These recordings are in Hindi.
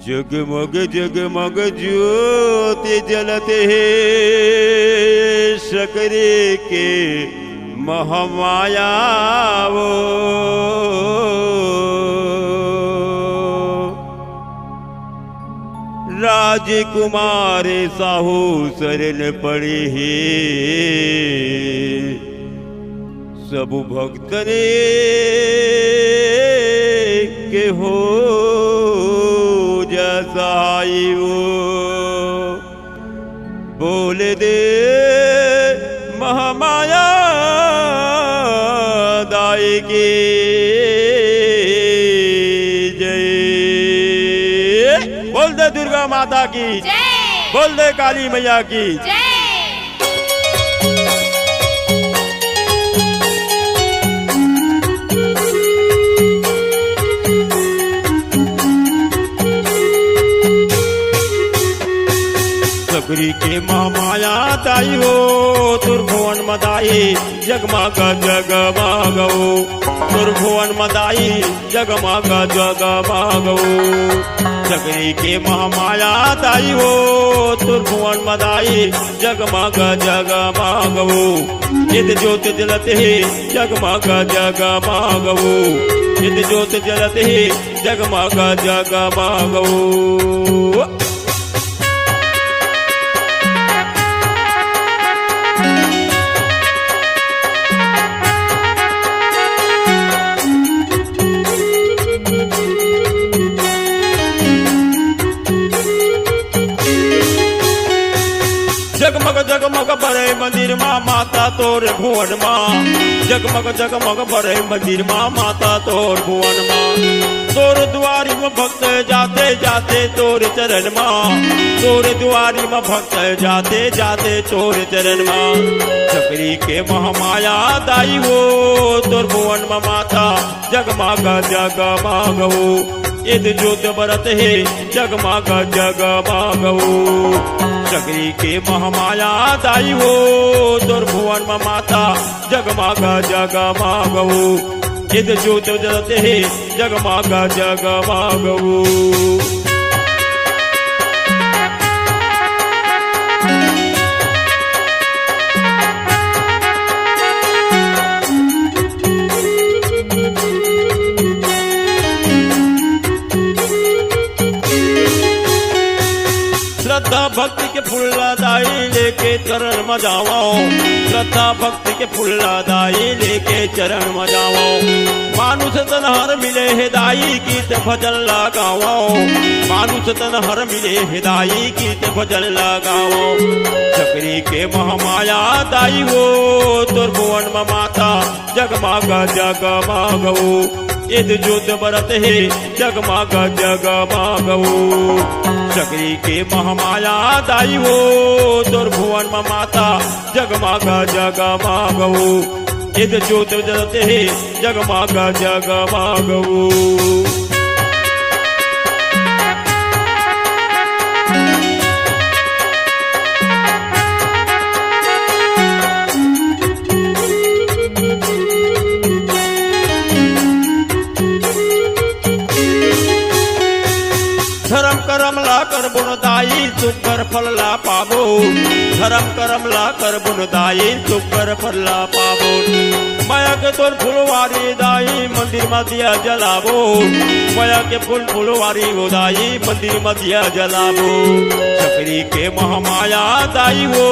जगमग जगमग ज्योति जलते है शकरे के महामाया वो राजकुमार साहू शरण पड़े है सब भक्तने के हो जसाई वो बोल दे महामाया दाई की जय। बोल दे दुर्गा माता की जय। बोल दे काली मैया की जय। सकरी के महामाया ताई हो तुरभुवन मदाई जगमग जगमगो तुरभुवन मदाई जगमग जगमगो सकरी के महामाया ताई हो तुरभुवन मदाई जगमग जगमगो नित ज्योत जलते है जगमग जगमगो नित ज्योत जलते है जगमग जगमगो। जगमग जगमग बड़े मंदिर माँ माता तोर भुवन माँ जगमग जगमग बड़े मंदिर माँ माता तोर भुवन माँ तोर दुआरी में भक्त जाते जाते तोर चरण माँ तोर दुआरी में भक्त जाते जाते तोर चरण माँ सकरी के महामाया दाई हो तोर भुवन माँ माता जगमग जगमगो इद ज्योत बरत है जगमग जगमगो सकरी के महामाया दाई हो दुर्भुवन में माता जगमग जगमगो इद ज्योत जलते है जगमग जगमगो। श्रद्धा भक्ति के फुल्ला दाई लेके चरण मजाओ श्रद्धा भक्ति के फुल्ला दाई लेके चरण मजाओ मानुष तनहर मिले है दाई गीत भजन लगाओ मानुष तनहर मिले है दाई गीत भजन लगाओ सकरी के महामाया दाई हो तुरभुवन में माता जगमग जगमगो इद ज्योत बरत है जगमग जगमगो सकरी के महामाया दाई हो दुर्भुवन में माता जगमग जगमगो इद ज्योत जलते है जगमग जगमगो। धर्म करम ला कर बुनदाई सुकर फल ला पाबो धर्म करम ला कर बुनदाई सुकर फल ला पाबो माया के तोर फुलवारी दाई मंदिर में दिया जलाबो माया के फूल फुलवारी हो दाई मंदिर में दिया जलाबो सकरी के महामाया दाई हो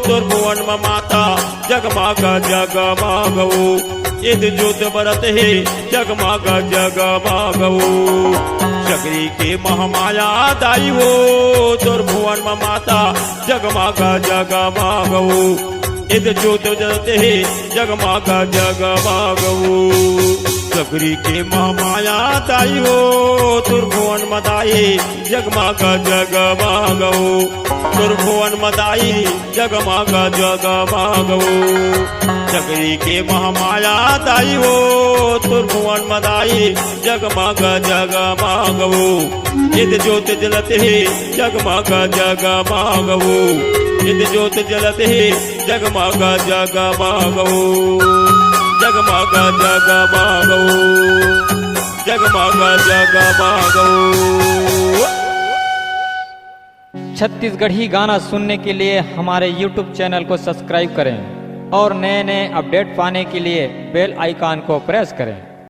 तोर भुवन में माता जगमग जगमगो इद ज्योत बरत है जगमग जगमगो सकरी के महामाया दाई हो तोर भुवन में माता जगमग जगमगो इद ज्योत जलते है जगमग जगमगो सकरी के महामाया दाई हो तोर भुवन में दाई जगमग जगमगो तोर भुवन में दाई जगमग जगमगो सकरी के महामाया दाई हो तोर भुवन में दाई जगमग जगमगो इद ज्योत जलते है जगमग जगमगो इद ज्योत जलते है जगमग जगमगो जगमग जगमगो जगमग जगमगो। छत्तीसगढ़ी गाना सुनने के लिए हमारे YouTube चैनल को सब्सक्राइब करें और नए नए अपडेट पाने के लिए बेल आइकन को प्रेस करें।